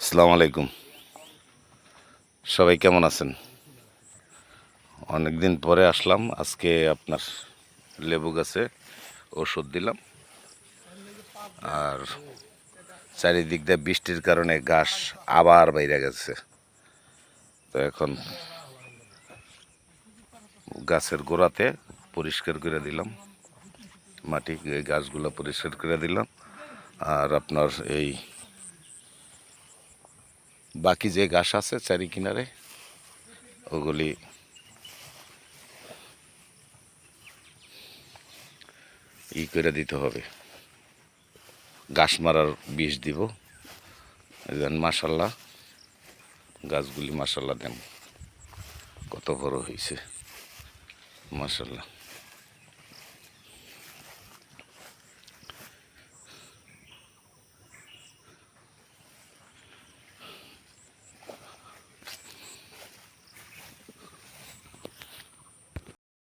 আসসালামু আলাইকুম। সবাই কেমন আছেন? অনেকদিন পরে আসলাম। আজকে আপনার লেবু গাছে ওষুধ দিলাম। আর চারিদিক দিয়ে বৃষ্টির কারণে ঘাস আবার বাইরে গেছে। তো এখন গাছের গোড়াতে পরিষ্কার করে দিলাম, মাটি এই গাছগুলো পরিষ্কার করে দিলাম। আর আপনার এই বাকি যে ঘাস আছে চারি কিনারে ওগুলি করে দিতে হবে, ঘাস মারার বিষ দিব। মাশাল্লাহ গাছগুলি মাশাল্লাহ দেন কত বড় হয়েছে, মাশাল্লাহ।